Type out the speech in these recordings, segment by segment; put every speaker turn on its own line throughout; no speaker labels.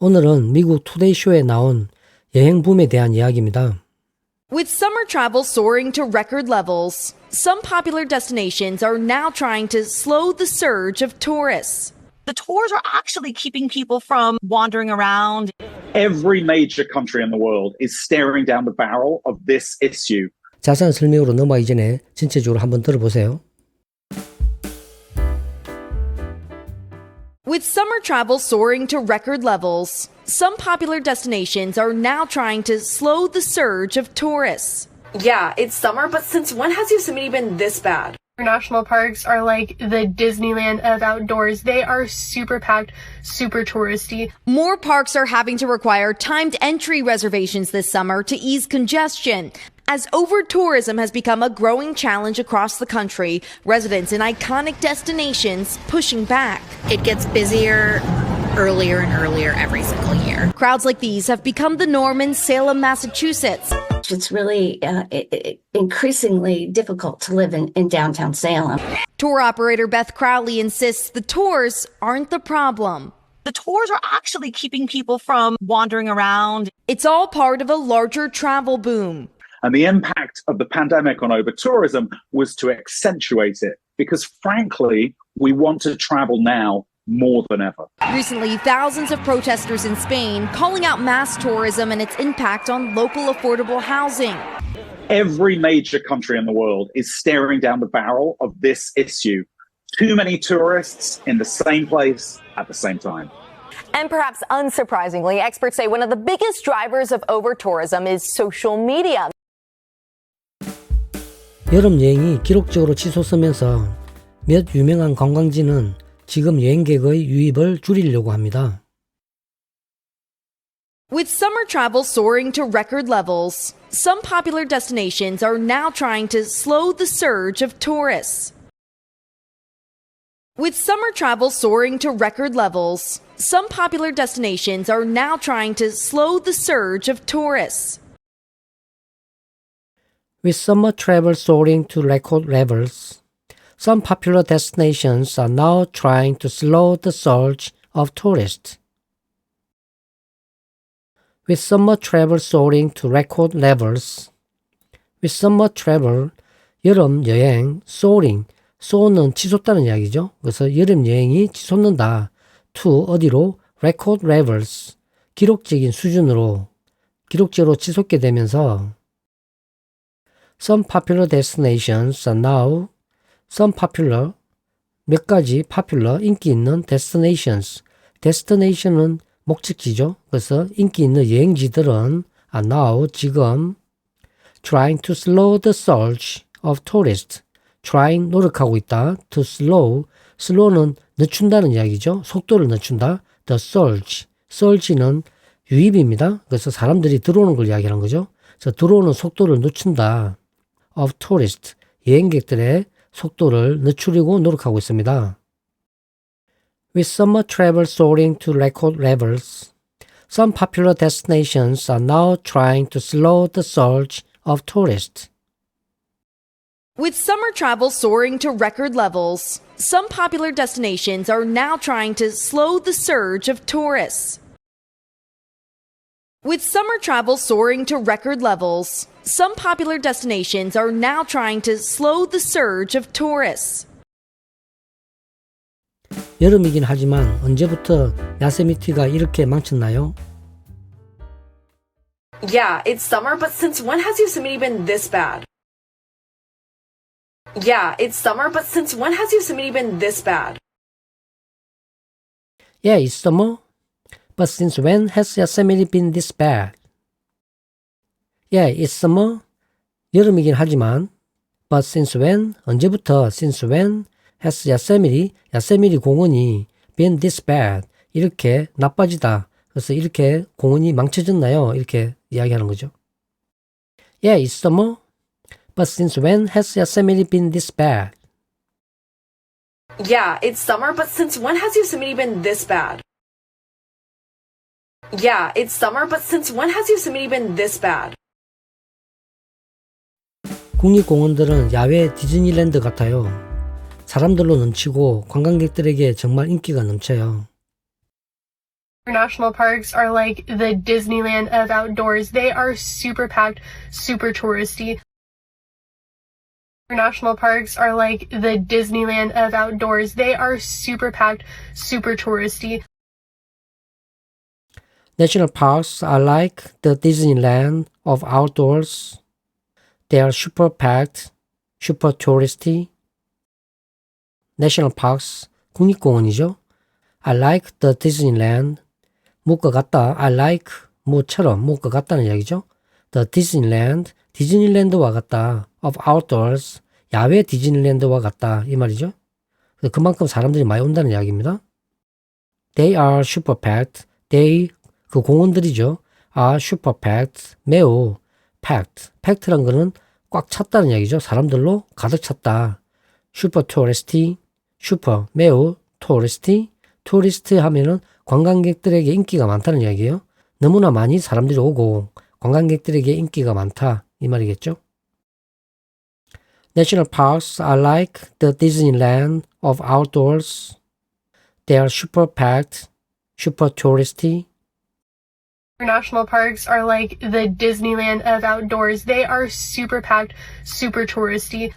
오늘은 미국 투데이쇼에 나온 여행 붐에 대한 이야기입니다.
With summer travel soaring to record levels, some popular destinations are now trying to slow the surge of tourists.
The tours are actually keeping people from wandering around.
Every major country in the world is staring down the barrel of this issue.
자세한 설명으로 넘어가기 전에 전체적으로 한번 들어보세요.
With summer travel soaring to record levels, some popular destinations are now trying to slow the surge of tourists.
Yeah, it's summer, but since when has Yosemite been this bad?
National parks are like the Disneyland of outdoors. They are super packed, super touristy.
More parks are having to require timed entry reservations this summer to ease congestion. As over-tourism has become a growing challenge across the country, residents in iconic destinations pushing back.
It gets busier earlier and earlier every single year.
Crowds like these have become the norm in Salem, Massachusetts.
It's really increasingly difficult to live in downtown Salem.
Tour operator Beth Crowley insists the tours aren't the problem.
The tours are actually keeping people from wandering around.
It's all part of a larger travel boom.
And the impact of the pandemic on over-tourism was to accentuate it because, frankly, we want to travel now more than ever.
Recently, thousands of protesters in Spain calling out mass tourism and its impact on local affordable housing.
Every major country in the world is staring down the barrel of this issue. Too many tourists in the same place at the same time.
And perhaps unsurprisingly, experts say one of the biggest drivers of over-tourism is social media.
여름 여행이 기록적으로 치솟으면서 몇 유명한 관광지는 지금 여행객의 유입을 줄이려고 합니다.
With summer travel soaring to record levels, some popular destinations are now trying to slow the surge of tourists. With summer travel soaring to record levels, some popular destinations are now trying to slow the surge of tourists.
With summer travel soaring to record levels, some popular destinations are now trying to slow the surge of tourists. With summer travel soaring to record levels, with summer travel, 여름 여행, soaring, soar는 치솟다는 이야기죠. 그래서 여름 여행이 치솟는다. to 어디로? record levels, 기록적인 수준으로, 기록적으로 치솟게 되면서 some popular destinations are now some popular, 몇 가지 popular, 인기 있는 destinations. destination은 목적지죠. 그래서 인기 있는 여행지들은 are now, 지금 trying to slow the surge of tourists. trying, 노력하고 있다. to slow, slow는 늦춘다는 이야기죠. 속도를 늦춘다. the surge, surge는 유입입니다. 그래서 사람들이 들어오는 걸 이야기하는 거죠. 그래서 들어오는 속도를 늦춘다. of tourists, 여행객들의 속도를 늦추려고 노력하고 있습니다. With summer travel soaring to record levels, some popular destinations are now trying to slow the surge of tourists.
With summer travel soaring to record levels, some popular destinations are now trying to slow the surge of tourists. With summer travel soaring to record levels, some popular destinations are now trying to slow the surge of tourists.
여름이긴 하지만 언제부터 야세미티가 이렇게 망쳤나요?
Yeah, it's summer, but since when has Yosemite been this bad? Yeah, it's summer, but since when has Yosemite been this bad?
Yeah, it's summer. But since when has Yosemite been this bad? Yeah, it's summer. 여름이긴 하지만 but since when, 언제부터 since when has Yosemite 공원이 been this bad, 이렇게 나빠지다. 그래서 이렇게 공원이 망쳐졌나요? 이렇게 이야기하는 거죠. Yeah, it's summer. But since when has Yosemite been this bad?
Yeah, it's summer, but since when has Yosemite been this bad? Yeah, it's summer, but since when has Yosemite been this bad?
국립공원들은 야외 디즈니랜드 같아요. 사람들로 넘치고 관광객들에게 정말 인기가 넘쳐요.
National parks are like the Disneyland of outdoors. They are super packed, super touristy. National parks are like the Disneyland of outdoors. They are super packed, super touristy.
National parks are like the Disneyland of outdoors. They are super packed, super touristy. National parks, 국립공원이죠. I like the Disneyland. 뭐가 같다. I like 뭐처럼 뭐가 같다는 이야기죠. The Disneyland, 디즈니랜드와 같다. Of outdoors, 야외 디즈니랜드와 같다. 이 말이죠. 그래서 그만큼 사람들이 많이 온다는 이야기입니다. They are super packed. They, 그 공원들이죠. are super packed, 매우 packed. packed란 거는 꽉 찼다는 이야기죠. 사람들로 가득 찼다. super touristy, super, 매우 touristy. tourist 하면은 관광객들에게 인기가 많다는 이야기예요. 너무나 많이 사람들이 오고 관광객들에게 인기가 많다. 이 말이겠죠. National parks are like the Disneyland of outdoors. They are super packed, super touristy.
National parks are like the Disneyland of outdoors. They are super packed, super touristy.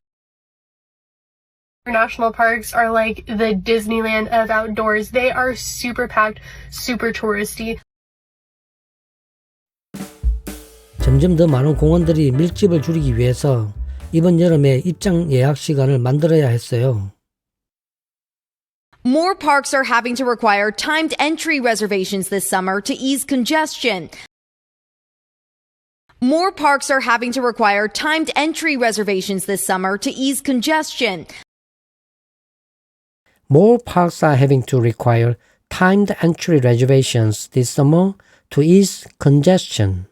National parks are like the Disneyland of outdoors. They are super packed, super touristy.
점점 더 많은 공원들이 밀집을 줄이기 위해서 이번 여름에 입장 예약 시간을 만들어야 했어요.
More parks are having to require timed entry reservations this summer to ease congestion. More parks are having to require timed entry reservations this summer to ease congestion.
More parks are having to require timed entry reservations this summer to ease congestion.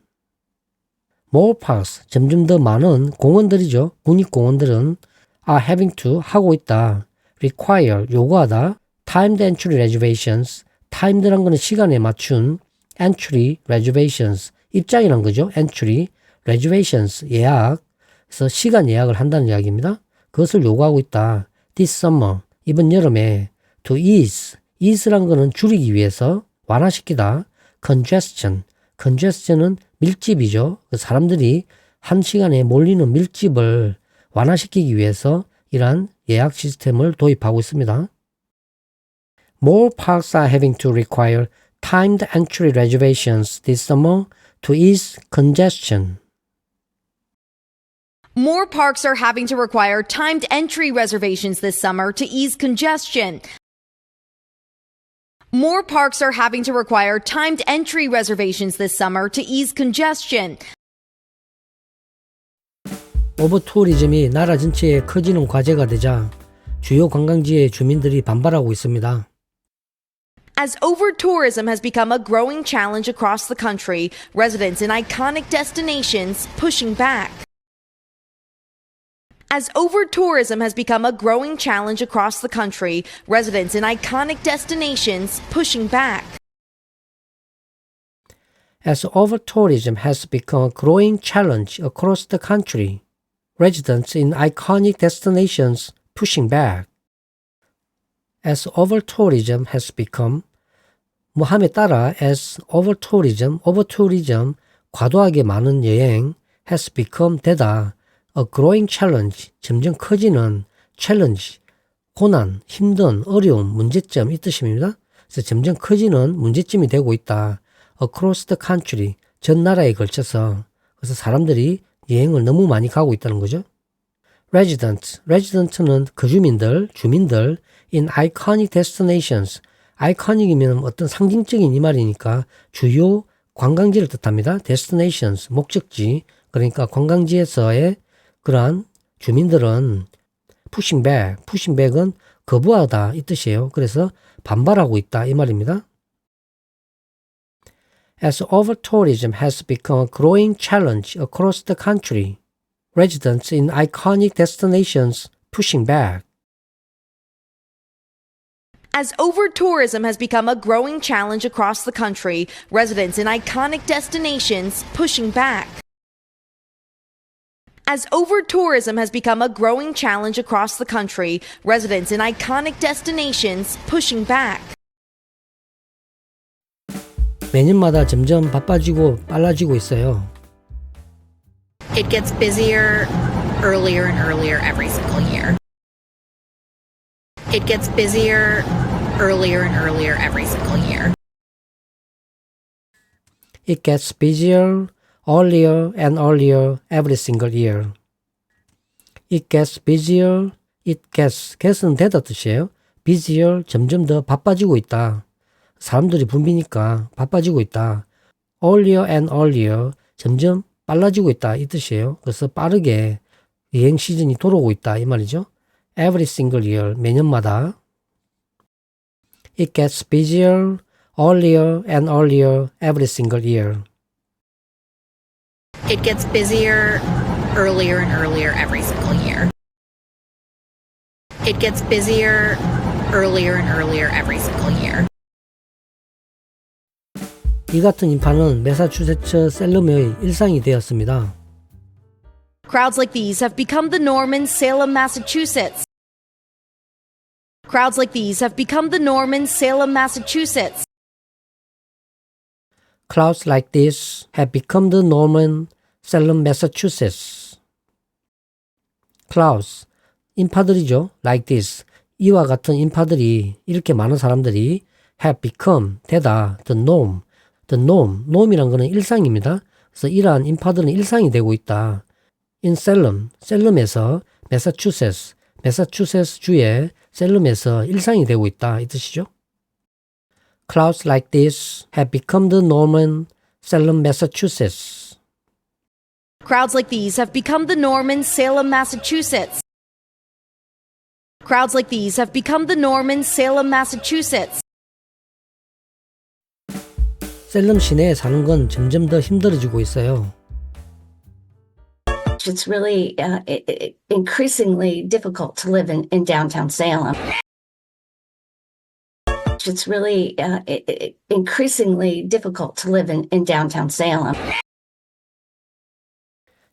More parks, 점점 더 많은 공원들이죠. 국립공원들은 are having to, 하고 있다. require, 요구하다. timed entry reservations, timed란 거는 시간에 맞춘 entry reservations, 입장이란 거죠. entry, reservations, 예약. 그래서 시간 예약을 한다는 이야기입니다. 그것을 요구하고 있다. this summer, 이번 여름에 to ease란 거는 줄이기 위해서 완화시키다. congestion은 밀집이죠. 사람들이 한 시간에 몰리는 밀집을 완화시키기 위해서 이러한 예약 시스템을 도입하고 있습니다. More parks are having to require timed entry reservations this summer to ease congestion.
More parks are having to require timed entry reservations this summer to ease congestion. More parks are having to require timed entry reservations this summer to ease congestion.
오버투어리즘이 나라 전체에 커지는 과제가 되자 주요 관광지의 주민들이 반발하고 있습니다.
As over-tourism has become a growing challenge across the country, residents in iconic destinations pushing back. As over-tourism has become a growing challenge across the country, residents in iconic destinations pushing back.
As over-tourism has become a growing challenge across the country, residents in iconic destinations pushing back. As over-tourism has become, 함에 따라 as over-tourism, 과도하게 많은 여행 has become 되다. A growing challenge, 점점 커지는 challenge, 고난, 힘든, 어려움, 문제점 이 뜻입니다. 그래서 점점 커지는 문제점이 되고 있다. Across the country, 전 나라에 걸쳐서. 그래서 사람들이 여행을 너무 많이 가고 있다는 거죠. resident는 거주민들, 주민들 in iconic destinations. iconic이면 어떤 상징적인 이 말이니까 주요 관광지를 뜻합니다. destinations, 목적지. 그러니까 관광지에서의 그러한 주민들은 pushing back은 거부하다 이 뜻이에요. 그래서 반발하고 있다 이 말입니다. As over-tourism has become a growing challenge across the country, residents in iconic destinations pushing back.
As over-tourism has become a growing challenge across the country, residents in iconic destinations pushing back. As over-tourism has become a growing challenge across the country, residents in iconic destinations pushing back.
매년마다 점점 바빠지고 빨라지고 있어요.
It gets busier earlier and earlier every single year. It gets busier earlier and earlier every single year.
It gets busier earlier and earlier every single year. It gets busier. get은 되다 뜻이에요. busier, 점점 더 바빠지고 있다. 사람들이 붐비니까 바빠지고 있다. earlier and earlier, 점점 빨라지고 있다 이 뜻이에요. 그래서 빠르게 여행 시즌이 돌아오고 있다 이 말이죠. Every single year, 매년마다. It gets busier earlier and earlier every single year.
It gets busier earlier and earlier every single year. It gets busier earlier and earlier every single year.
이 같은 인파는 매사추세츠 셀럼의 일상이 되었습니다.
Crowds like these have become the norm in Salem, Massachusetts. Crowds like these have become the norm in Salem, Massachusetts.
Crowds like this have become the norm in Salem, Massachusetts. Crowds, 인파들이죠. Like this, 이와 같은 인파들이, 이렇게 많은 사람들이 have become, 되다, the norm. The norm, norm이란 거는 일상입니다. 그래서 이러한 인파들은 일상이 되고 있다. In Salem, 셀럼에서 Massachusetts, 매사추세츠 주의 셀럼에서 일상이 되고 있다 이 뜻이죠. Crowds like this have become the norm in Salem, Massachusetts.
Crowds like these have become the norm in Salem, Massachusetts. Crowds like these have become the norm in Salem, Massachusetts.
셀럼 시내에 사는 건 점점 더 힘들어지고 있어요.
It's really increasingly difficult to live in downtown Salem. It's really increasingly difficult to live in downtown Salem.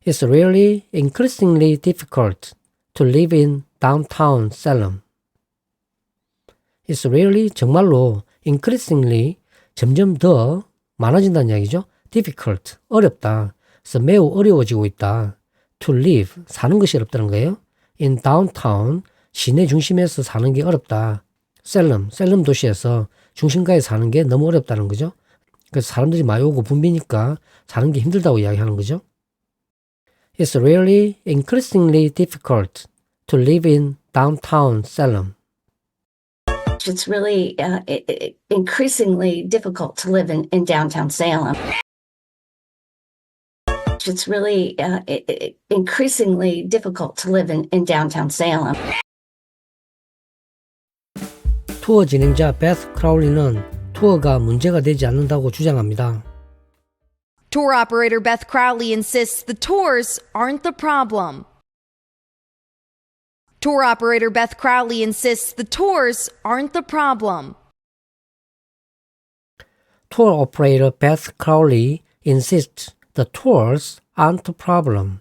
It's really increasingly difficult to live in downtown Salem. It's really 정말로 increasingly 점점 더 많아진다는 이야기죠. difficult 어렵다. 그래서 매우 어려워지고 있다. to live 사는 것이 어렵다는 거예요. in downtown 시내 중심에서 사는 게 어렵다. 셀럼 도시에서 중심가에 사는 게 너무 어렵다는 거죠. 그래서 사람들이 많이 오고 붐비니까 사는 게 힘들다고 이야기하는 거죠. It's really increasingly difficult to live in downtown Salem.
It's really increasingly difficult to live in downtown Salem. It's really increasingly difficult to live in downtown Salem.
투어 진행자 베스 크라울리는 투어가 문제가 되지 않는다고 주장합니다.
Tour operator Beth Crowley insists the tours aren't the problem. Tour operator Beth Crowley insists the tours aren't the problem.
Tour operator Beth Crowley insists the tours aren't the problem.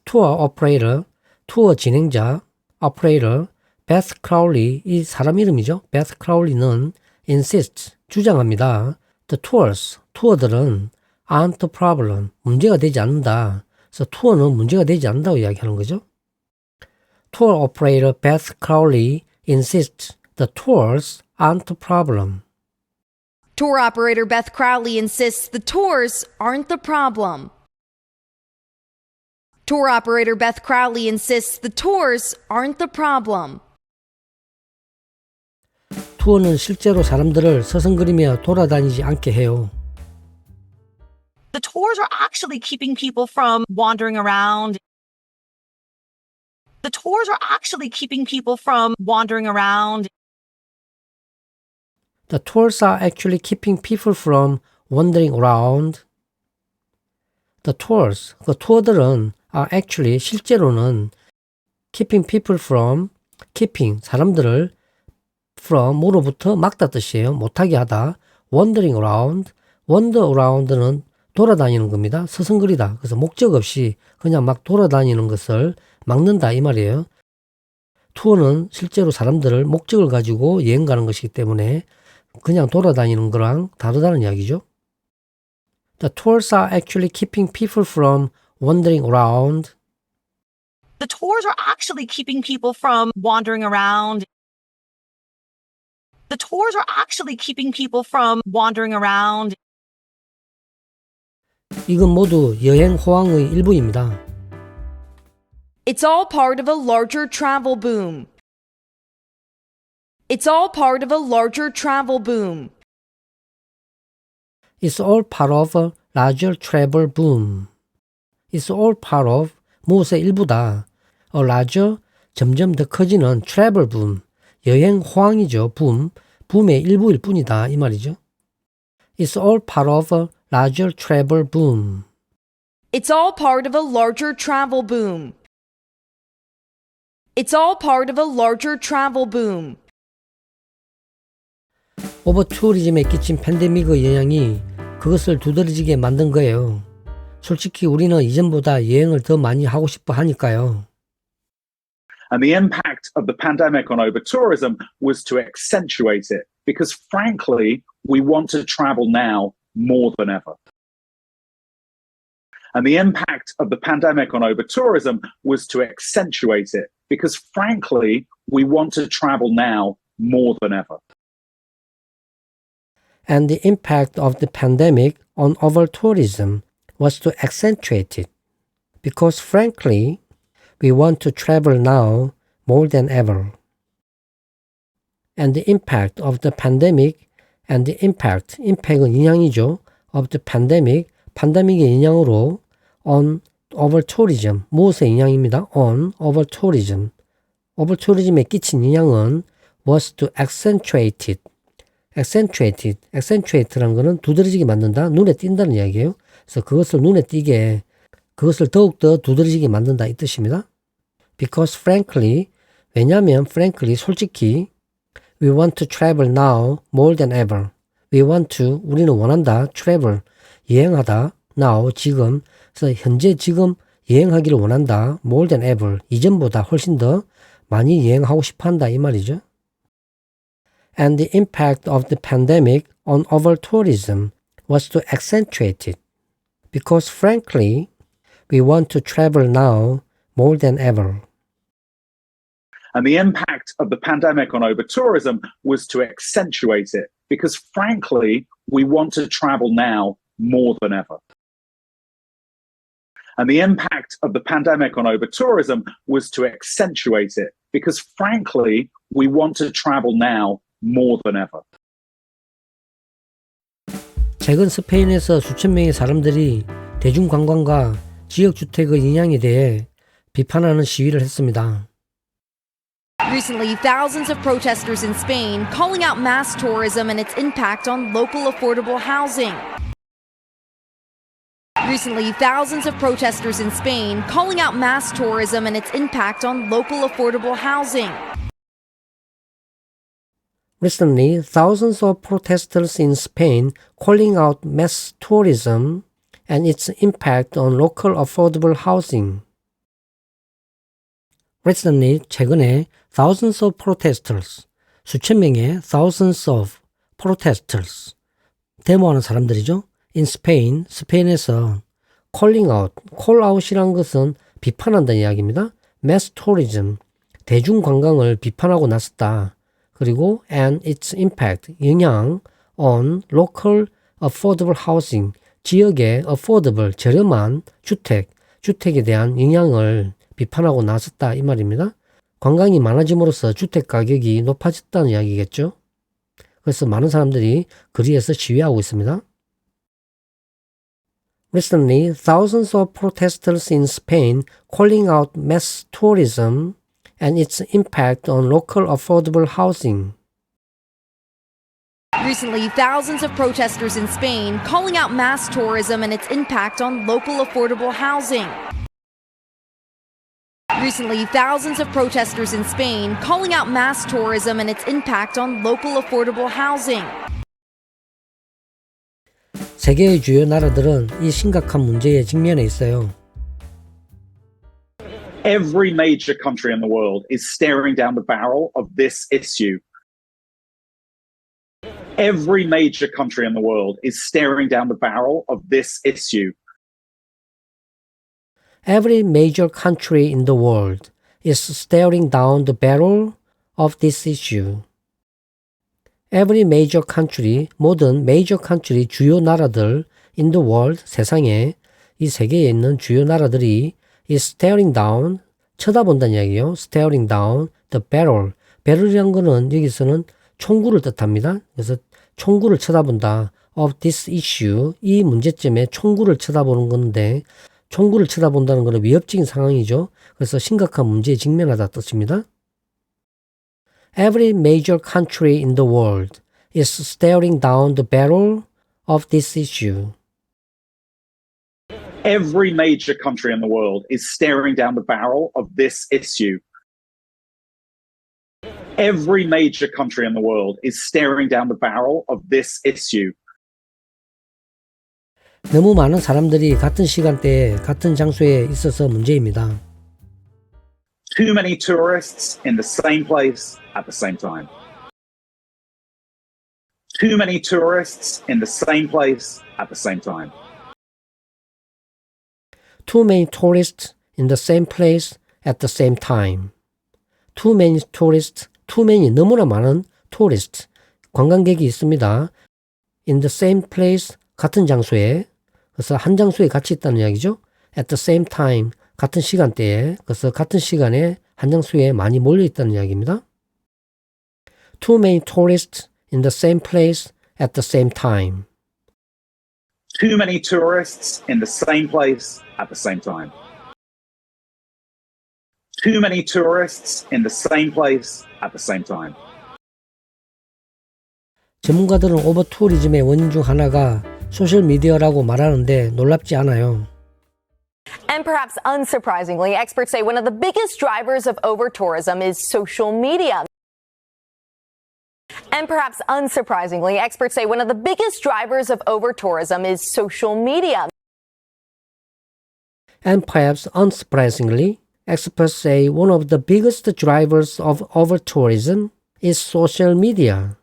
Tour operator, 투어 진행자, operator, Beth Crowley, 이 사람 이름이죠. Beth Crowley는 insist, 주장합니다. The tours, 투어들은 aren't the problem, 문제가 되지 않는다. 그래서 투어는 문제가 되지 않는다고 이야기하는 거죠. Tour operator Beth Crowley insists the tours aren't the problem.
Tour operator Beth Crowley insists the tours aren't the problem. Tour operator Beth Crowley insists the tours aren't the problem.
투어는 실제로 사람들을 서성거리며 돌아다니지 않게 해요.
The tours are actually keeping people from wandering around. The tours are actually keeping people from wandering around.
The tours are actually keeping people from wandering around. The tours, 그 투어들은 are actually, 실제로는 keeping people from, keeping, 사람들을 from, 뭐로부터 막다 뜻이에요. 못하게 하다. wandering around, wander around는 돌아다니는 겁니다. 서성거리다. 그래서 목적 없이 그냥 막 돌아다니는 것을 막는다 이 말이에요. 투어는 실제로 사람들을 목적을 가지고 여행 가는 것이기 때문에 그냥 돌아다니는 거랑 다르다는 이야기죠. The tours are actually keeping people from wandering around.
The tours are actually keeping people from wandering around. The tours are actually keeping people from wandering around.
이건 모두 여행 호황의 일부입니다.
It's all part of a larger travel boom. It's all part of a larger travel boom.
It's all part of a larger travel boom. It's all part of 무엇의 일부다. A larger 점점 더 커지는 travel boom. 여행 호황이죠. 붐의 일부일 뿐이다. 이 말이죠. It's all part of a larger travel boom.
It's all part of a larger travel boom. It's all part of a larger travel boom.
오버투어리즘에 끼친 팬데믹의 영향이 그것을 두드러지게 만든 거예요. 솔직히 우리는 이전보다 여행을 더 많이 하고 싶어 하니까요.
And the impact of the pandemic on over-tourism was to accentuate it, because frankly, we want to travel now more than ever. And the impact of the pandemic on over-tourism was to accentuate it, because frankly, we want to travel now more than ever.
And the impact of the pandemic on over-tourism was to accentuate it, because frankly, we want to travel now more than ever. And the impact of the pandemic and the impact은 영향이죠. of the 팬데믹의 영향으로 on over-tourism, 무엇의 영향입니다. on over-tourism. over-tourism에 끼친 영향은 was to accentuate it. accentuate라는 것은 두드러지게 만든다, 눈에 띈다는 이야기예요. 그래서 그것을 눈에 띄게, 그것을 더욱더 두드러지게 만든다 이 뜻입니다. Because frankly, 왜냐하면 frankly, 솔직히 we want to travel now more than ever. we want to, 우리는 원한다, travel, 여행하다, now, 지금. 그래서 현재 지금 여행하기를 원한다, more than ever, 이전보다 훨씬 더 많이 여행하고 싶어한다 이 말이죠. And the impact of the pandemic on over-tourism was to accentuate it. Because frankly, we want to travel now more than ever.
And the impact of the pandemic on over-tourism was to accentuate it, because frankly, we want to travel now more than ever. And the impact of the pandemic on over-tourism was to accentuate it, because frankly, we want to travel now more than ever.
최근 스페인에서 수천 명의 사람들이 대중관광과 지역주택의 영향에 대해 비판하는 시위를 했습니다.
Recently, thousands of protesters in Spain calling out mass tourism and its impact on local affordable housing. Recently, thousands of protesters in Spain calling out mass tourism and its impact on local affordable housing.
Recently, thousands of protesters in Spain calling out mass tourism and its impact on local affordable housing. Recently, 최근에 thousands of protesters, 수천 명의 thousands of protesters, 데모하는 사람들이죠. In Spain, 스페인에서 calling out, call out이란 것은 비판한다는 이야기입니다. mass tourism, 대중관광을 비판하고 나섰다. 그리고 and its impact, 영향 on local affordable housing, 지역의 affordable, 저렴한 주택에 대한 영향을 비판하고 나섰다 이 말입니다. 관광이 많아짐으로써 주택 가격이 높아졌다는 이야기겠죠. 그래서 많은 사람들이 거리에서 시위하고 있습니다. Recently, thousands of protesters in Spain calling out mass tourism and its impact on local affordable housing.
Recently, thousands of protesters in Spain calling out mass tourism and its impact on local affordable housing. Recently, thousands of protesters in Spain calling out mass tourism and its impact on local affordable housing.
세계의 주요 나라들은 이 심각한 문제에 직면해 있어요.
Every major country in the world is staring down the barrel of this issue. Every major country in the world is staring down the barrel of this issue.
Every major country in the world is staring down the barrel of this issue. Every major country, 모든 major country, 주요 나라들 in the world, 세상에, 이 세계에 있는 주요 나라들이 is staring down, 쳐다본다는 이야기예요. staring down the barrel. barrel이란 거는 여기서는 총구를 뜻합니다. 그래서 총구를 쳐다본다. of this issue, 이 문제점에 총구를 쳐다보는 건데 총구를 쳐다본다는 것은 위협적인 상황이죠. 그래서 심각한 문제에 직면하다 뜻입니다. Every major country in the world is staring down the barrel of this issue.
Every major country in the world is staring down the barrel of this issue. Every major country in the world is staring down the barrel of this issue.
너무 많은 사람들이 같은 시간대에 같은 장소에 있어서 문제입니다.
Too many tourists in the same place at the same time. Too many tourists in the same place at the same time.
Too many tourists in the same place at the same time. Too many tourists, too many 너무나 많은 tourists, 관광객이 있습니다. In the same place, 같은 장소에, 그래서 한 장소에 같이 있다는 이야기죠. At the same time, 같은 시간대에, 그래서 같은 시간에 한 장소에 많이 몰려 있다는 이야기입니다. Too many tourists in the same place at the same time.
Too many tourists in the same place at the same time. Too many tourists in the same place at the same time.
전문가들은 오버투어리즘의 원인 중 하나가 소셜미디어라고 말하는데 놀랍지 않아요.
And perhaps unsurprisingly, experts say one of the biggest drivers of over-tourism is social media. And perhaps unsurprisingly, experts say one of the biggest drivers of over-tourism is social media.
And perhaps unsurprisingly, experts say one of the biggest drivers of over-tourism is social media.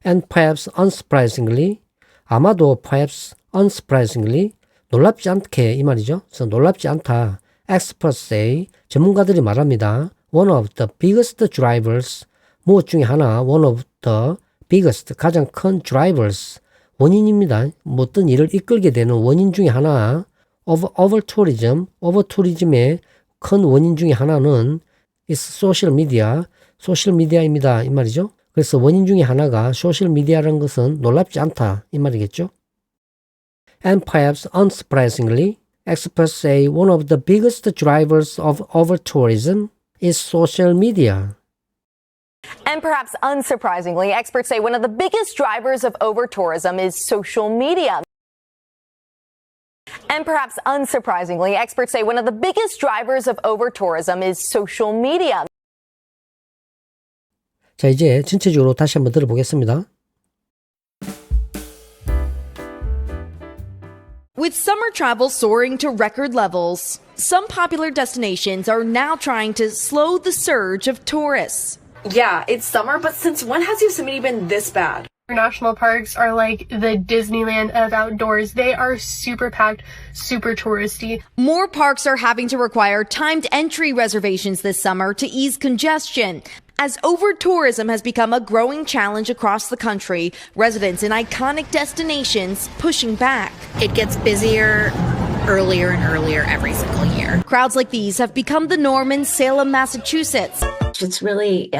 And perhaps unsurprisingly, 아마도 perhaps unsurprisingly, 놀랍지 않게 이 말이죠. 그래서 놀랍지 않다. Experts say, 전문가들이 말합니다. One of the biggest drivers, 무엇 중에 하나, one of the biggest, 가장 큰 drivers, 원인입니다. 어떤 일을 이끌게 되는 원인 중에 하나, of over-tourism, over-tourism의 큰 원인 중에 하나는 is social media, 소셜미디어입니다. 이 말이죠. 그래서 원인 중에 하나가 소셜미디어라는 것은 놀랍지 않다. 이 말이겠죠. And perhaps unsurprisingly, experts say one of the biggest drivers of over-tourism is social media.
And perhaps unsurprisingly, experts say one of the biggest drivers of over-tourism is social media. And perhaps unsurprisingly, experts say one of the biggest drivers of over-tourism is social media.
자, 이제 전체적으로 다시 한번 들어보겠습니다.
With summer travel soaring to record levels, some popular destinations are now trying to slow the surge of tourists.
Yeah, it's summer, but since when has Yosemite been this bad?
National parks are like the Disneyland of outdoors. They are super packed, super touristy.
More parks are having to require timed entry reservations this summer to ease congestion. As over-tourism has become a growing challenge across the country, residents in iconic destinations pushing back.
It gets busier earlier and earlier every single year.
Crowds like these have become the norm in Salem, Massachusetts.
It's really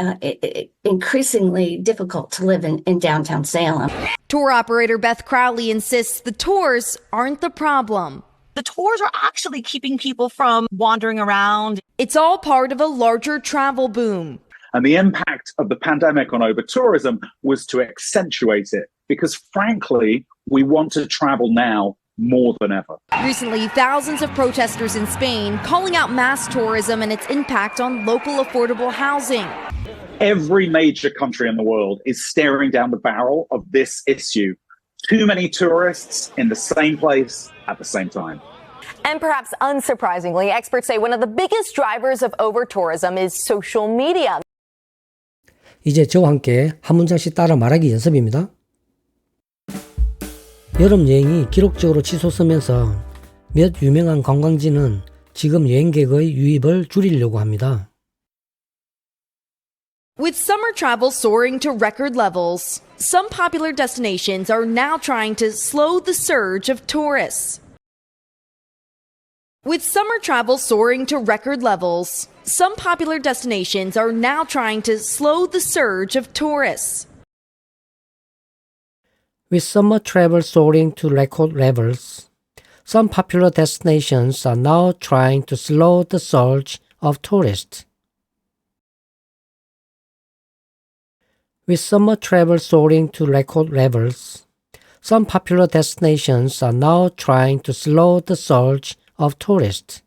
increasingly difficult to live in downtown Salem.
Tour operator Beth Crowley insists the tours aren't the problem.
The tours are actually keeping people from wandering around.
It's all part of a larger travel boom.
And the impact of the pandemic on over-tourism was to accentuate it because, frankly, we want to travel now more than ever.
Recently, thousands of protesters in Spain calling out mass tourism and its impact on local affordable housing.
Every major country in the world is staring down the barrel of this issue. Too many tourists in the same place at the same time.
And perhaps unsurprisingly, experts say one of the biggest drivers of over-tourism is social media.
이제 저와 함께 한 문장씩 따라 말하기 연습입니다. 여름 여행이 기록적으로 치솟으면서 몇 유명한 관광지는 지금 여행객의 유입을 줄이려고 합니다.
With summer travel soaring to record levels, some popular destinations are now trying to slow the surge of tourists. With summer travel soaring to record levels, some popular destinations are now trying to slow the surge of tourists.
With summer travel soaring to record levels, some popular destinations are now trying to slow the surge of tourists. With summer travel soaring to record levels, some popular destinations are now trying to slow the surge of tourists.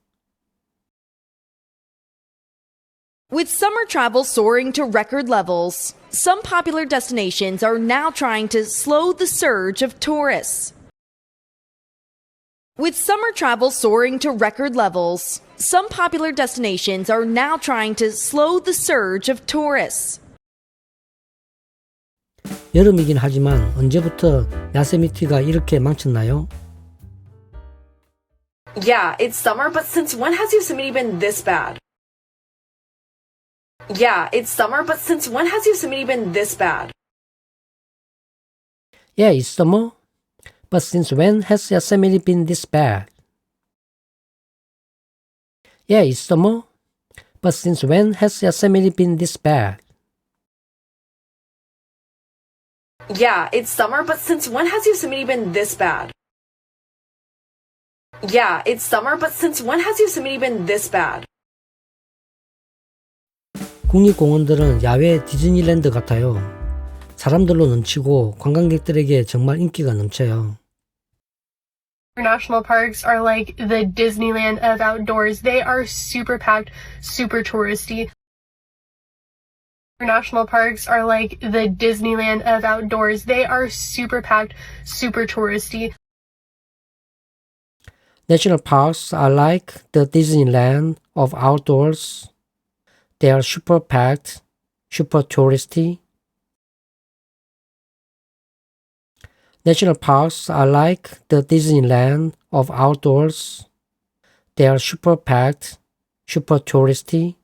With summer travel soaring to record levels, some popular destinations are now trying to slow the surge of tourists. With summer travel soaring to record levels, some popular destinations are now trying to slow the surge of tourists.
여름이긴 하지만 언제부터 야세미티가 이렇게 망쳤나요?
Yeah, it's summer, but since when has Yosemite been this bad? Yeah, it's summer, but since when has Yosemite been this bad?
Yeah, it's summer. But since when has Yosemite been this bad? Yeah, it's summer. But since when has Yosemite been this bad?
Yeah, it's summer, but since when has Yosemite been this bad? Yeah, it's summer, but since when has Yosemite been this bad?
국립공원들은 야외 디즈니랜드 같아요. 사람들로 넘치고 관광객들에게 정말 인기가 넘쳐요.
National parks are like the Disneyland of outdoors. They are super packed, super touristy. National parks are like the Disneyland of outdoors. They are super packed, super touristy.
National parks are like the Disneyland of outdoors. They are super packed, super touristy. National parks are like the Disneyland of outdoors. They are super packed, super touristy.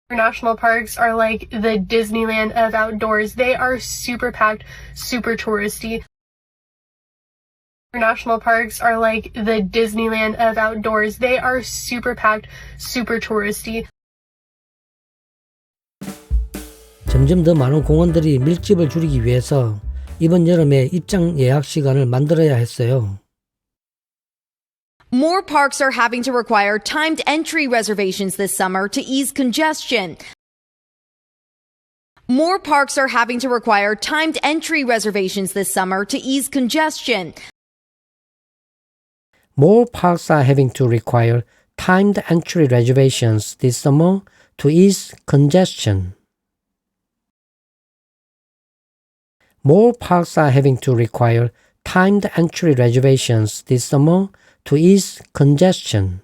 National parks are like the Disneyland of outdoors. They are super packed, super touristy. National parks are like the Disneyland of outdoors. They are super packed, super touristy.
점점 더 많은 공원들이 밀집을 줄이기 위해서 이번 여름에 입장 예약 시간을 만들어야 했어요.
More parks are having to require timed entry reservations this summer to ease congestion. More parks are having to require timed entry reservations this summer to ease congestion.
More parks are having to require timed entry reservations this summer to ease congestion. More parks are having to require timed entry reservations this summer to ease congestion.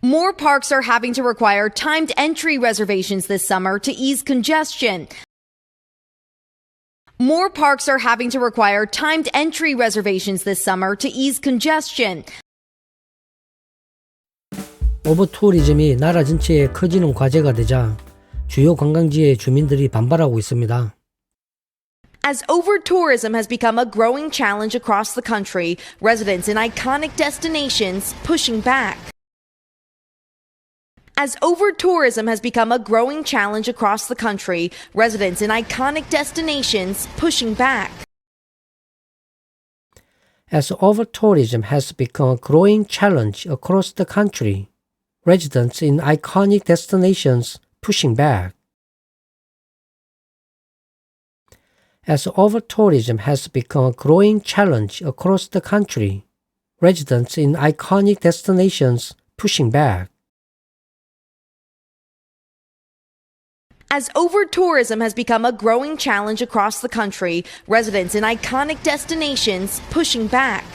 More parks are having to require timed entry reservations this summer to ease congestion. More parks are having to require timed entry reservations this summer to ease congestion.
오버투어리즘이 나라 전체에 커지는 과제가 되자 주요 관광지의 주민들이 반발하고 있습니다.
As over-tourism has become a growing challenge across the country, residents in iconic destinations pushing back. As over-tourism has become a growing challenge across the country, residents in iconic destinations pushing back.
As over-tourism has become a growing challenge across the country, residents in iconic destinations pushing back. As over-tourism has become a growing challenge across the country, residents in iconic destinations pushing back.
As over-tourism has become a growing challenge across the country, residents in iconic destinations pushing back.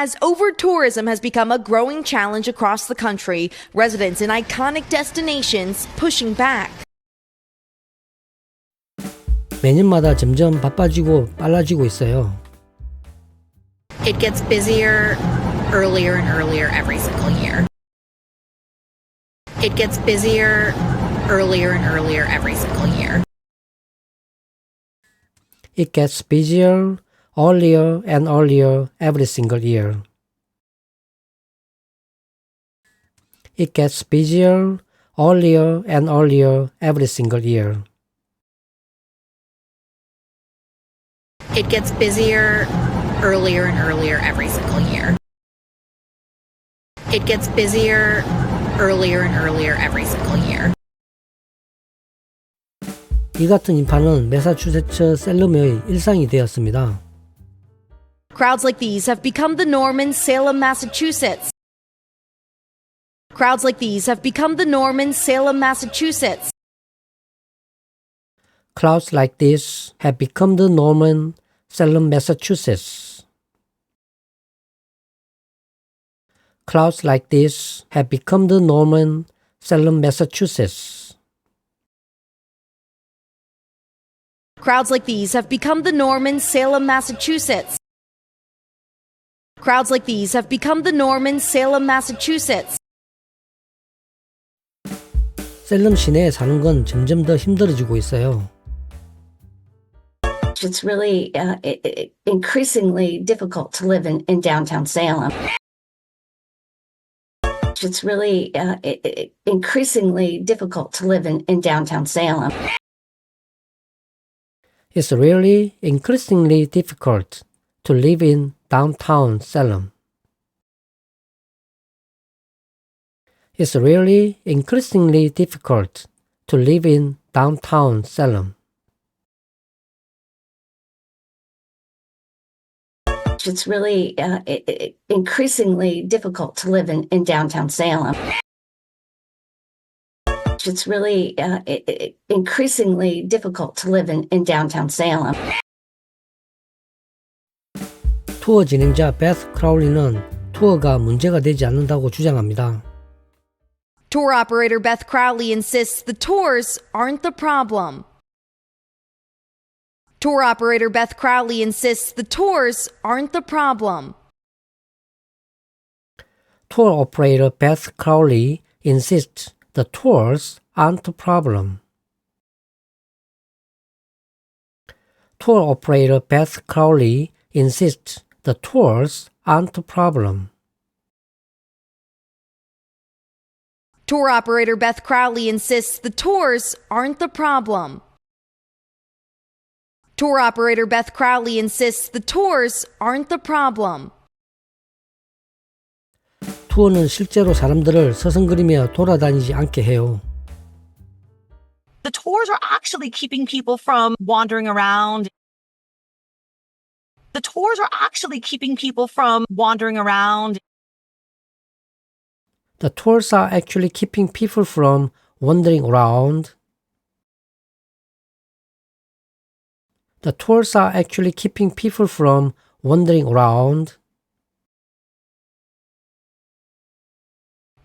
As over-tourism has become a growing challenge across the country, residents in iconic destinations pushing back.
매년마다 점점 바빠지고 빨라지고 있어요.
It gets busier earlier and earlier every single year. It gets busier earlier and earlier every single year.
It gets busier earlier and earlier every single year. It gets busier earlier and earlier every single year.
It gets busier earlier and earlier every single year. It gets busier earlier and earlier every single year.
이 같은 인파는 매사추세츠 셀럼의 일상이 되었습니다.
Crowds like these have become the norm in Salem, Massachusetts. Crowds like these have become the norm in Salem, Massachusetts.
Crowds like this have become the norm in Salem, Massachusetts. Crowds like this have become the norm in Salem, Massachusetts.
Crowds like these have become the norm in Salem, Massachusetts. Crowds like these have become the norm in Salem, Massachusetts.
셀럼 시내에 사는 건 점점 더 힘들어지고 있어요.
It's really increasingly difficult to live in downtown Salem. It's really increasingly difficult to live in downtown Salem.
It's really increasingly difficult to live in downtown Salem. It's really increasingly difficult to live in downtown Salem.
It's really increasingly difficult to live in downtown Salem. It's really increasingly difficult to live in downtown Salem.
투어 진행자 베스 크라울리는 투어가 문제가 되지 않는다고 주장합니다.
Tour operator Beth Crowley insists the tours aren't the problem. Tour operator Beth Crowley insists the tours aren't the problem.
Tour operator Beth Crowley insists the tours aren't the problem. Tour operator Beth Crowley insists the tours aren't the problem.
Tour operator Beth Crowley insists the tours aren't the problem. Tour operator Beth Crowley insists the tours aren't the problem.
투어는 실제로 사람들을 서성거리며 돌아다니지 않게 해요.
The tours are actually keeping people from wandering around. The tours are actually keeping people from wandering around.
The tours are actually keeping people from wandering around. The tours are actually keeping people from wandering around.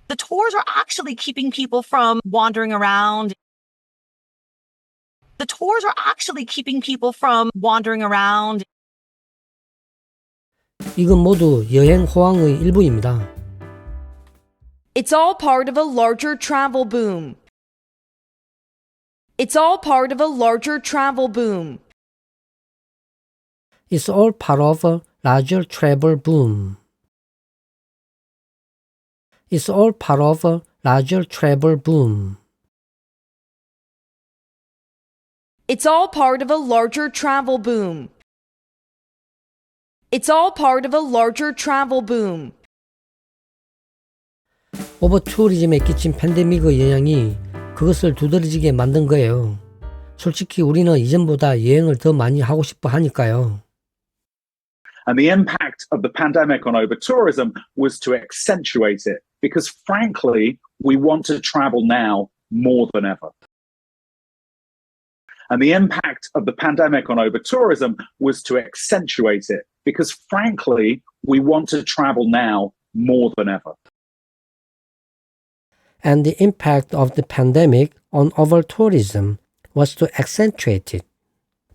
The tours are actually keeping people from wandering around. The tours are actually keeping people from wandering around.
이건 모두 여행 호황의 일부입니다.
It's all part of a larger travel boom. It's all part of a larger travel boom.
It's all part of a larger travel boom. It's all part of a larger travel boom.
It's all part of a larger travel boom. It's all part of a larger travel boom.
오버투어리즘에 끼친 팬데믹의 영향이 그것을 두드러지게 만든 거예요. 솔직히 우리는 이전보다 여행을 더 많이 하고 싶어 하니까요.
And the impact of the pandemic on over-tourism was to accentuate it because, frankly, we want to travel now more than ever. And the impact of the pandemic on over-tourism was to accentuate it because, frankly, we want to travel now more than ever.
And the impact of the pandemic on over-tourism was to accentuate it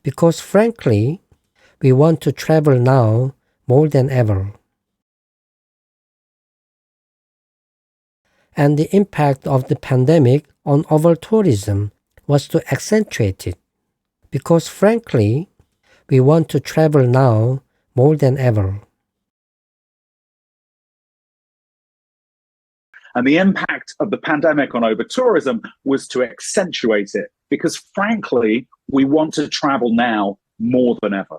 because, frankly, we want to travel now more than ever. And the impact of the pandemic on over-tourism was to accentuate it because, frankly, we want to travel now more than ever.
And the impact of the pandemic on over-tourism was to accentuate it because, frankly, we want to travel now more than ever.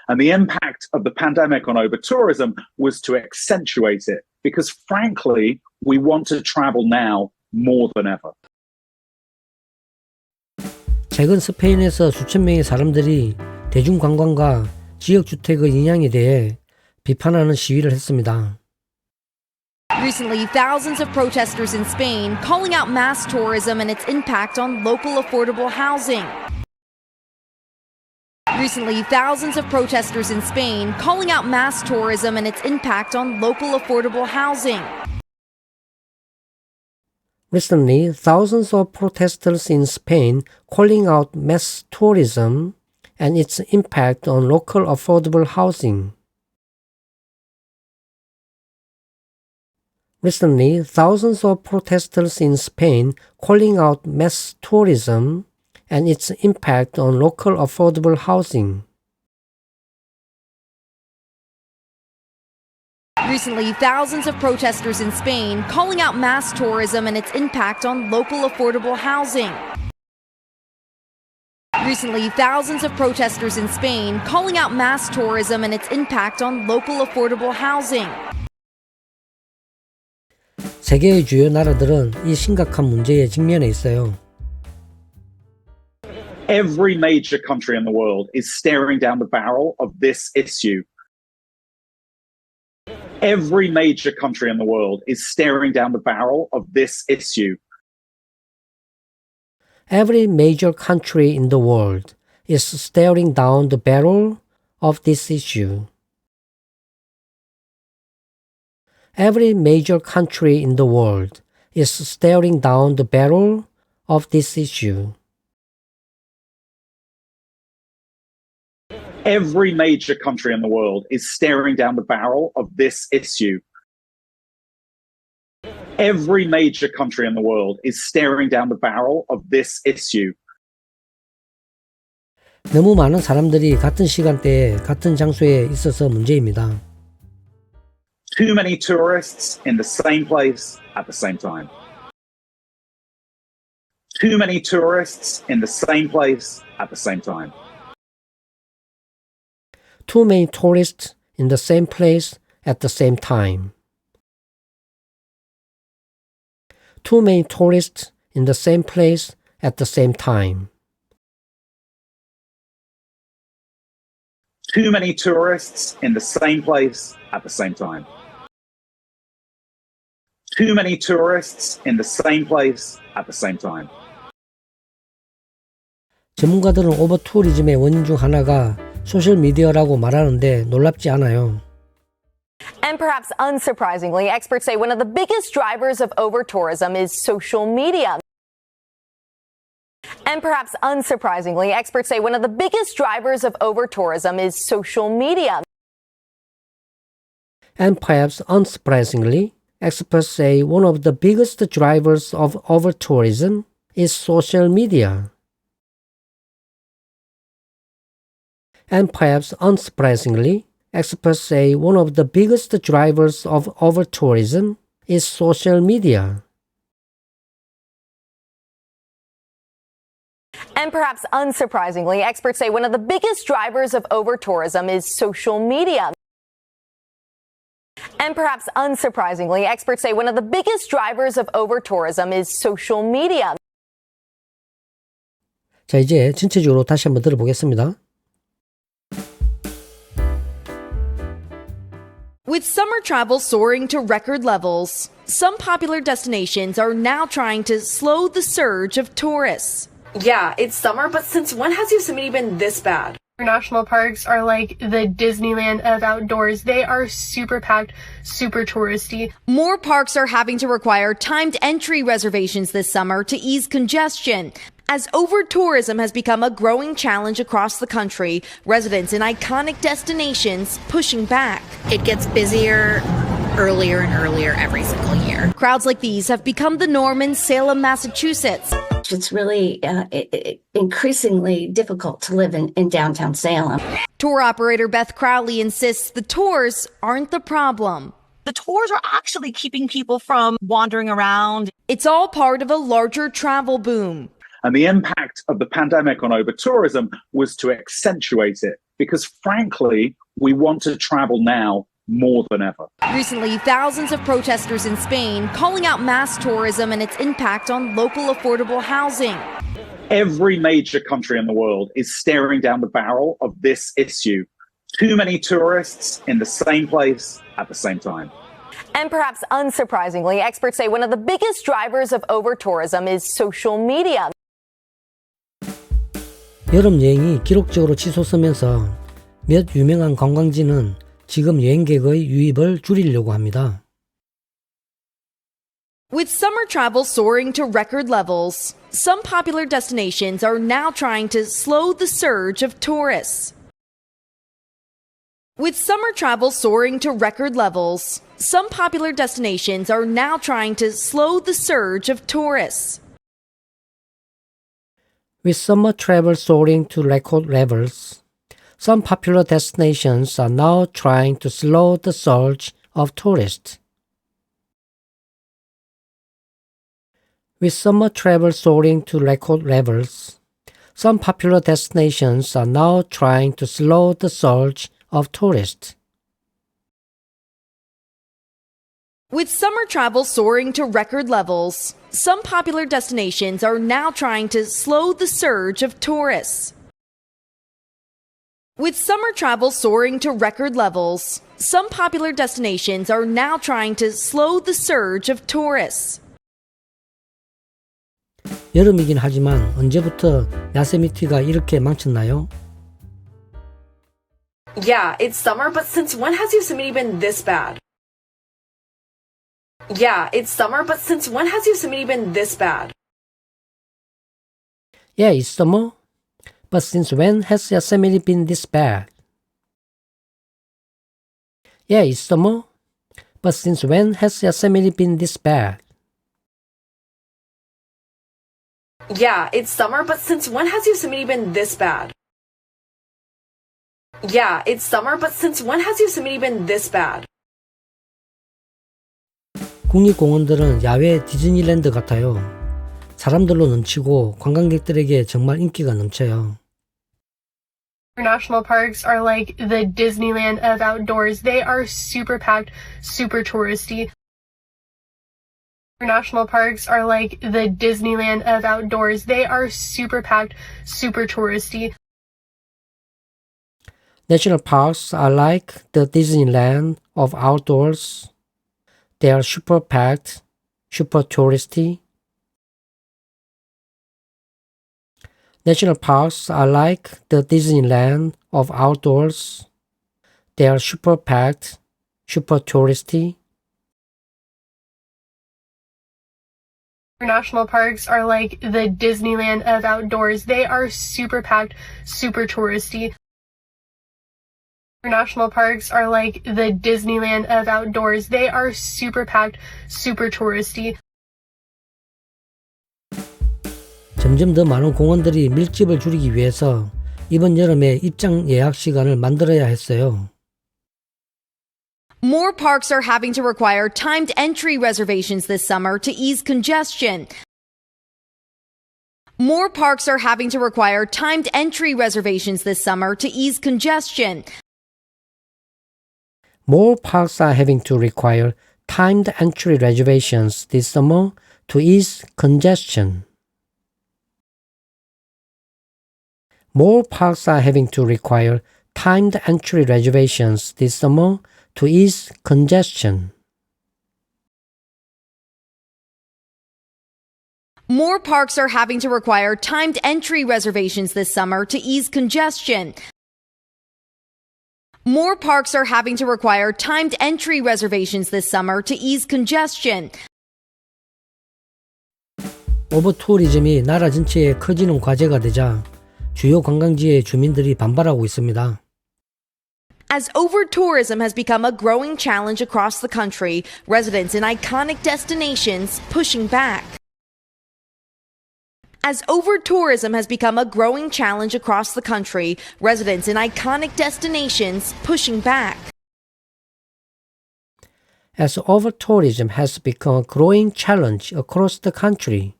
And the impact of the pandemic on over-tourism was to accentuate it because, frankly, we want to travel now more than ever.
최근 스페인에서 수천 명의 사람들이 대중관광과 지역주택의 인양에 대해 비판하는 시위를 했습니다.
Recently, thousands of protesters in Spain calling out mass tourism and its impact on local affordable housing. Recently, thousands of protesters in Spain calling out mass tourism and its impact on local affordable housing.
Recently, thousands of protesters in Spain calling out mass tourism and its impact on local affordable housing. Recently, thousands of protesters in Spain calling out mass tourism and its impact on local affordable housing.
Recently, thousands of protesters in Spain calling out mass tourism and its impact on local affordable housing. Recently, thousands of protesters in Spain calling out mass tourism and its impact on local affordable housing.
세계의 주요 나라들은 이 심각한 문제에 직면해 있어요.
Every major country in the world is staring down the barrel of this issue. Every major country in the world is staring down the barrel of this issue.
Every major country in the world is staring down the barrel of this issue. Every major country in the world is staring down the barrel of this issue.
Every major country in the world is staring down the barrel of this issue. Every major country in the world is staring down the barrel of this issue.
너무 많은 사람들이 같은 시간대에 같은 장소에 있어서 문제입니다.
Too many tourists in the same place at the same time. Too many tourists in the same place at the same time.
Too many tourists in the same place at the same time. Too many tourists in the same place at the same time.
Too many tourists in the same place at the same time. Too many tourists in the same place at the same time.
전문가들은 오버투리즘의 원인 중 하나가 소셜미디어라고 말하는데 놀랍지 않아요.
And perhaps unsurprisingly, experts say one of the biggest drivers of over-tourism is social media. And perhaps unsurprisingly, experts say one of the biggest drivers of over-tourism is social media.
And perhaps unsurprisingly, experts say one of the biggest drivers of over-tourism is social media. And perhaps unsurprisingly, experts say one of the biggest drivers of over-tourism is social media.
And perhaps unsurprisingly, experts say one of the biggest drivers of over-tourism is social media. And perhaps unsurprisingly, experts say one of the biggest drivers of over-tourism is social media.
자, 이제 전체적으로 다시 한번 들어보겠습니다.
With summer travel soaring to record levels, some popular destinations are now trying to slow the surge of tourists.
Yeah, it's summer, but since when has Yosemite been this bad?
National parks are like the Disneyland of outdoors. They are super packed, super touristy.
More parks are having to require timed entry reservations this summer to ease congestion. As over-tourism has become a growing challenge across the country, residents in iconic destinations pushing back.
It gets busier earlier and earlier every single year.
Crowds like these have become the norm in Salem, Massachusetts.
It's really increasingly difficult to live in downtown Salem.
Tour operator Beth Crowley insists the tours aren't the problem.
The tours are actually keeping people from wandering around.
It's all part of a larger travel boom.
And the impact of the pandemic on over-tourism was to accentuate it because, frankly, we want to travel now more than ever.
Recently, thousands of protesters in Spain calling out mass tourism and its impact on local affordable housing.
Every major country in the world is staring down the barrel of this issue. Too many tourists in the same place at the same time.
And perhaps unsurprisingly, experts say one of the biggest drivers of over-tourism is social media.
여름 여행이 기록적으로 치솟으면서 몇 유명한 관광지는 지금 여행객의 유입을 줄이려고 합니다.
With summer travel soaring to record levels, some popular destinations are now trying to slow the surge of tourists. With summer travel soaring to record levels, some popular destinations are now trying to slow the surge of tourists.
With summer travel soaring to record levels, some popular destinations are now trying to slow the surge of tourists. With summer travel soaring to record levels, some popular destinations are now trying to slow the surge of tourists.
With summer travel soaring to record levels, some popular destinations are now trying to slow the surge of tourists. With summer travel soaring to record levels, some popular destinations are now trying to slow the surge of tourists.
여름이긴 하지만 언제부터 야세미티가 이렇게 망쳤나요?
Yeah, it's summer, but since when has Yosemite been this bad? Yeah, it's summer, but since when has Yosemite been this bad?
Yeah, it's summer. But since when has Yosemite been this bad? Yeah, it's summer. But since when has Yosemite been this bad?
Yeah, it's summer, but since when has Yosemite been this bad? Yeah, it's summer, but since when has Yosemite been this bad?
국립공원들은 야외 디즈니랜드 같아요. 사람들로 넘치고 관광객들에게 정말 인기가 넘쳐요.
National parks are like the Disneyland of outdoors. They are super packed, super touristy. National parks are like the Disneyland of outdoors. They are super packed, super touristy.
National parks are like the Disneyland of outdoors. They are super packed, super touristy. National parks are like the Disneyland of outdoors. They are super packed, super touristy.
National parks are like the Disneyland of outdoors. They are super packed, super touristy. National parks are like the Disneyland of outdoors. They are super packed, super touristy.
점점 더 많은 공원들이 밀집을 줄이기 위해서 이번 여름에 입장 예약 시간을 만들어야 했어요.
More parks are having to require timed entry reservations this summer to ease congestion. More parks are having to require timed entry reservations this summer to ease congestion.
More parks are having to require timed entry reservations this summer to ease congestion. More parks are having to require timed entry reservations this summer to ease congestion.
More parks are having to require timed entry reservations this summer to ease congestion. More parks are having to require timed entry reservations this summer to ease congestion.
오버투어리즘이 나라 전체에 커지는 과제가 되자 주요 관광지의 주민들이 반발하고 있습니다.
As over-tourism has become a growing challenge across the country, residents in iconic destinations pushing back. As over-tourism has become a growing challenge across the country, residents in iconic destinations pushing back.
As over-tourism has become a growing challenge across the country,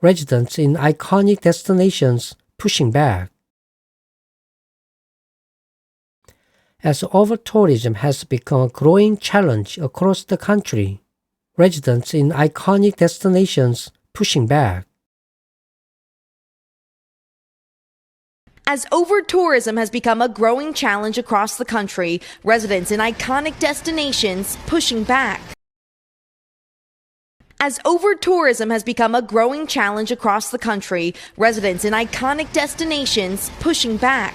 residents in iconic destinations pushing back. As over-tourism has become a growing challenge across the country, residents in iconic destinations pushing back.
As over-tourism has become a growing challenge across the country, residents in iconic destinations pushing back. As over-tourism has become a growing challenge across the country, residents in iconic destinations pushing back.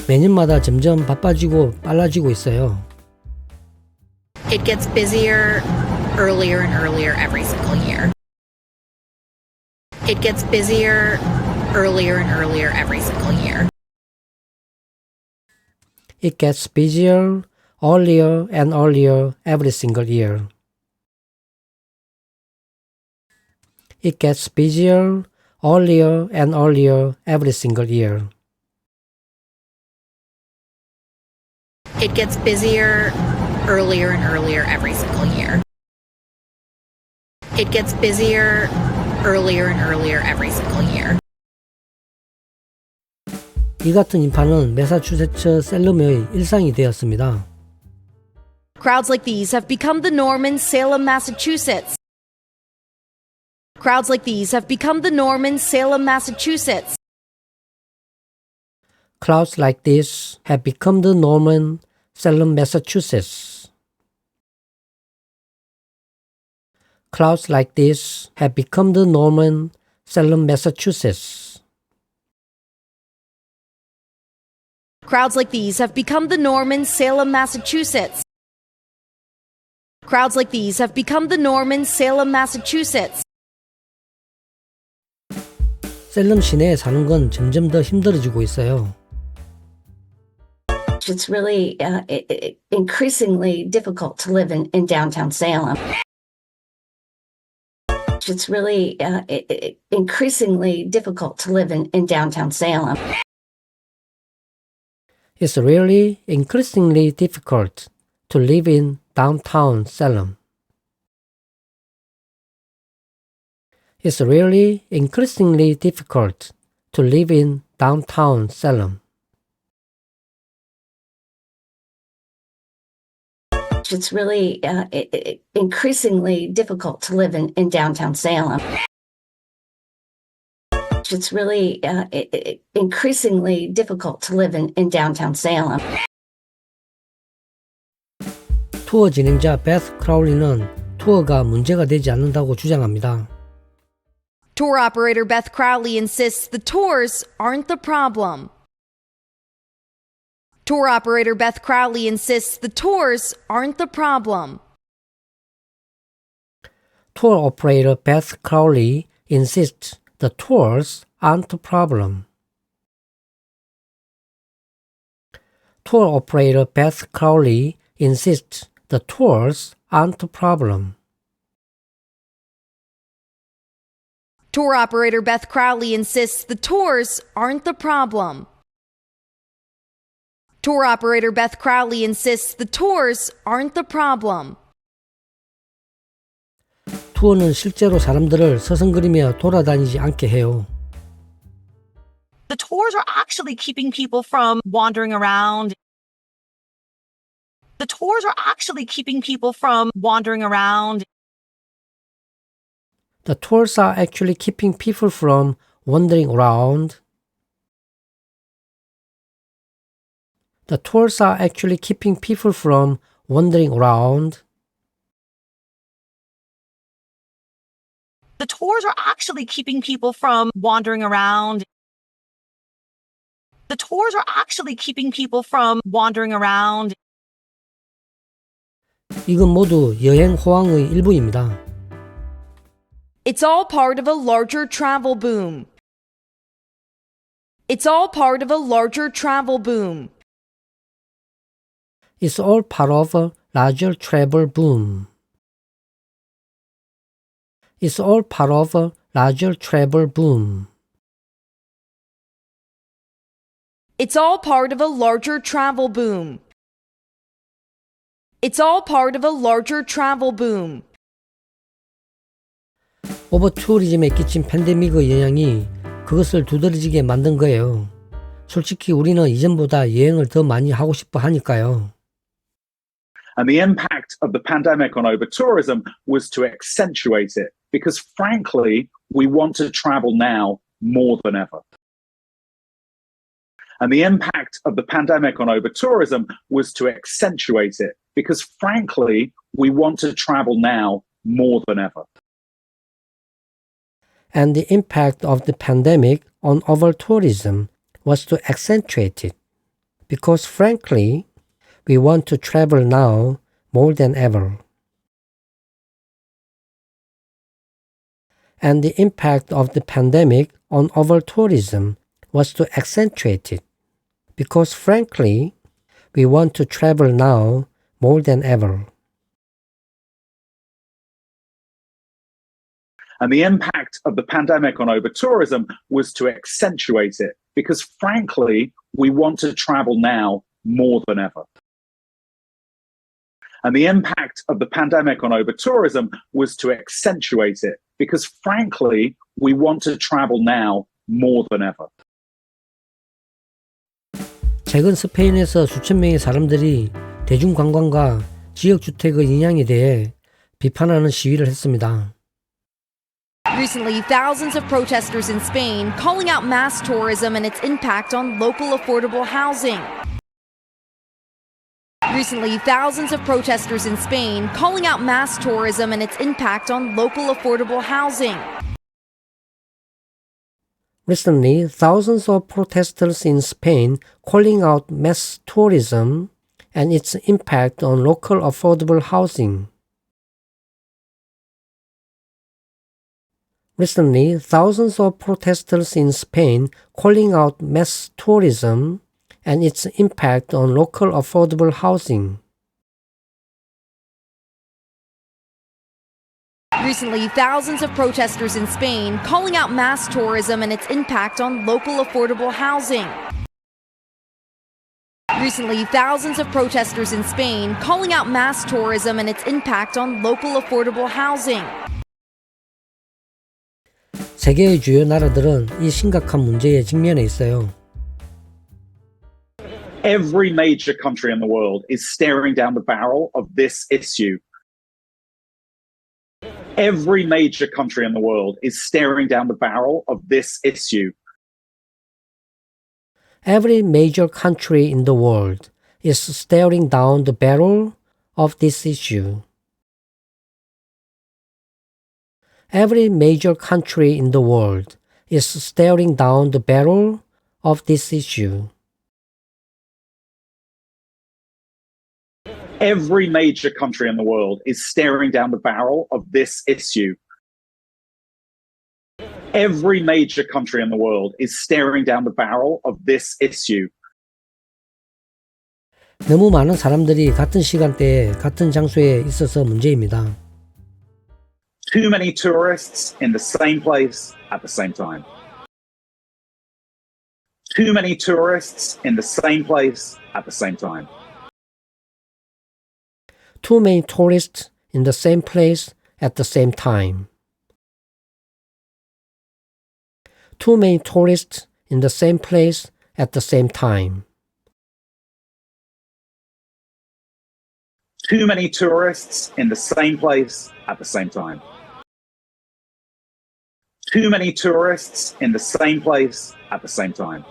매년마다 점점 바빠지고 빨라지고 있어요.
It gets busier earlier and earlier every single year. It gets busier earlier and earlier every single year.
It gets busier earlier and earlier every single year. It gets busier earlier and earlier every single year.
It gets busier earlier and earlier every single year. It gets busier earlier and earlier every single year.
이 같은 인파는 매사추세츠 셀럼의 일상이 되었습니다.
Crowds like these have become the norm in Salem, Massachusetts. Crowds like these have become the norm in Salem, Massachusetts.
Crowds like this have become the norm in Salem, Massachusetts. Crowds like this have become the norm in Salem, Massachusetts.
Crowds like these have become the norm in Salem, Massachusetts. Crowds like these have become the norm in Salem, Massachusetts.
셀럼 시내에 사는 건 점점 더 힘들어지고 있어요.
It's really increasingly difficult to live in downtown Salem. It's really increasingly difficult to live in downtown Salem.
It's really increasingly difficult to live in downtown Salem. It's really increasingly difficult to live in downtown Salem.
It's really increasingly difficult to live in downtown Salem. It's really increasingly difficult to live in downtown Salem.
투어 진행자 베스 크라울리는 투어가 문제가 되지 않는다고 주장합니다.
Tour operator Beth Crowley insists the tours aren't the problem. Tour operator Beth Crowley insists the tours aren't the problem.
Tour operator Beth Crowley insists the tours aren't the problem. Tour operator Beth Crowley insists the tours aren't the problem.
Tour operator Beth Crowley insists the tours aren't the problem. Tour operator Beth Crowley insists the tours aren't the problem.
투어는 실제로 사람들을 서성거리며 돌아다니지 않게 해요.
The tours are actually keeping people from wandering around. The tours are actually keeping people from wandering around.
The tours are actually keeping people from wandering around. The tours are actually keeping people from wandering around.
The tours are actually keeping people from wandering around. The tours are actually keeping people from wandering around.
이건 모두 여행 호황의 일부입니다.
It's all part of a larger travel boom. It's all part of a larger travel boom.
It's all part of a larger travel boom. It's all part of a larger travel boom.
It's all part of a larger travel boom. It's all part of a larger travel boom.
오버투어리즘에 끼친 팬데믹의 영향이 그것을 두드러지게 만든 거예요. 솔직히 우리는 이전보다 여행을 더 많이 하고 싶어 하니까요.
And the impact of the pandemic on over-tourism was to accentuate it, because frankly, we want to travel now more than ever. And the impact of the pandemic on over-tourism was to accentuate it, because frankly, we want to travel now more than ever.
And the impact of the pandemic on over-tourism was to accentuate it, because frankly, we want to travel now more than ever. And the impact of the pandemic on over-tourism was to accentuate it, because frankly, we want to travel now more than ever.
And the impact of the pandemic on over-tourism was to accentuate it, because frankly, we want to travel now more than ever. And the impact of the pandemic on over-tourism was to accentuate it, because frankly, we want to travel now more than ever.
최근 스페인에서 수천 명의 사람들이 대중관광과 지역주택의 인양에 대해 비판하는 시위를 했습니다.
Recently, thousands of protesters in Spain calling out mass tourism and its impact on local affordable housing. Recently, thousands of protesters in Spain calling out mass tourism and its impact on local affordable housing.
Recently, thousands of protesters in Spain calling out mass tourism and its impact on local affordable housing. Recently, thousands of protesters in Spain calling out mass tourism and its impact on local affordable housing.
Recently, thousands of protesters in Spain calling out mass tourism and its impact on local affordable housing. Recently, thousands of protesters in Spain calling out mass tourism and its impact on local affordable housing.
세계의 주요 나라들은 이 심각한 문제에 직면해 있어요.
Every major country in the world is staring down the barrel of this issue. Every major country in the world is staring down the barrel of this issue.
Every major country in the world is staring down the barrel of this issue. Every major country in the world is staring down the barrel of this issue.
Every major country in the world is staring down the barrel of this issue. Every major country in the world is staring down the barrel of this issue.
너무 많은 사람들이 같은 시간대에 같은 장소에 있어서 문제입니다.
Too many tourists in the same place at the same time. Too many tourists in the same place at the same time.
Too many tourists in the same place at the same time. Too many tourists in the same place at the same time.
Too many tourists in the same place at the same time. Too many tourists in the same place at the same time.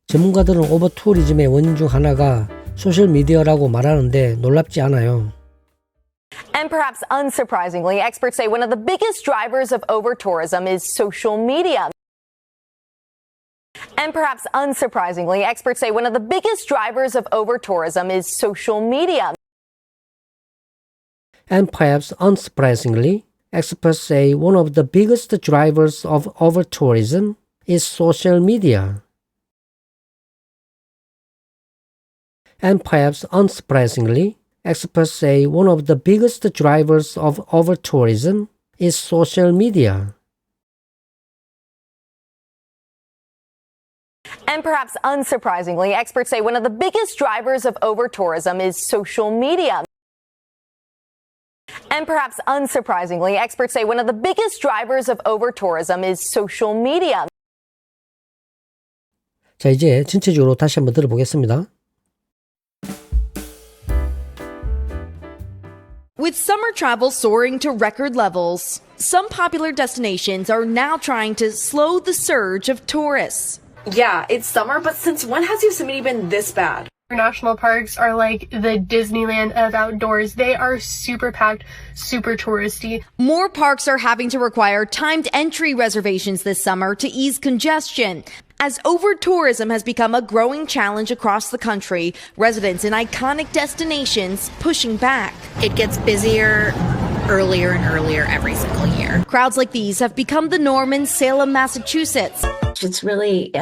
전문가들은 오버투어리즘의 원인 중 하나가 소셜미디어라고 말하는데 놀랍지 않아요.
And perhaps unsurprisingly, experts say one of the biggest drivers of over-tourism is social media. And perhaps unsurprisingly, experts say one of the biggest drivers of over-tourism is social media.
And perhaps unsurprisingly, experts say one of the biggest drivers of over-tourism is social media. And perhaps unsurprisingly, experts say one of the biggest drivers of over-tourism is social media.
And perhaps unsurprisingly, experts say one of the biggest drivers of over-tourism is social media. And perhaps unsurprisingly, experts say one of the biggest drivers of over-tourism is social media.
자, 이제 전체적으로 다시 한번 들어보겠습니다.
With summer travel soaring to record levels, some popular destinations are now trying to slow the surge of tourists.
Yeah, it's summer, but since when has Yosemite been this bad?
National parks are like the Disneyland of outdoors. They are super packed, super touristy.
More parks are having to require timed entry reservations this summer to ease congestion. As over-tourism has become a growing challenge across the country, residents in iconic destinations pushing back.
It gets busier earlier and earlier every single year.
Crowds like these have become the norm in Salem, Massachusetts.
It's really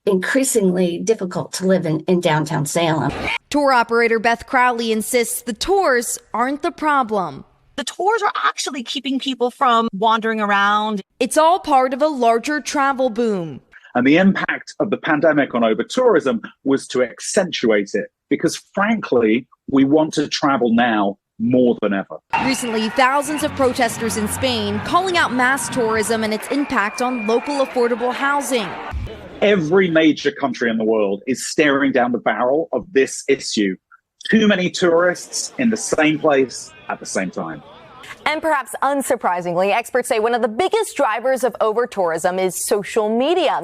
increasingly difficult to live in downtown Salem.
Tour operator Beth Crowley insists the tours aren't the problem.
The tours are actually keeping people from wandering around.
It's all part of a larger travel boom.
And the impact of the pandemic on over-tourism was to accentuate it because, frankly, we want to travel now more than ever.
Recently, thousands of protesters in Spain calling out mass tourism and its impact on local affordable housing.
Every major country in the world is staring down the barrel of this issue. Too many tourists in the same place at the same time.
And perhaps unsurprisingly, experts say one of the biggest drivers of over-tourism is social media.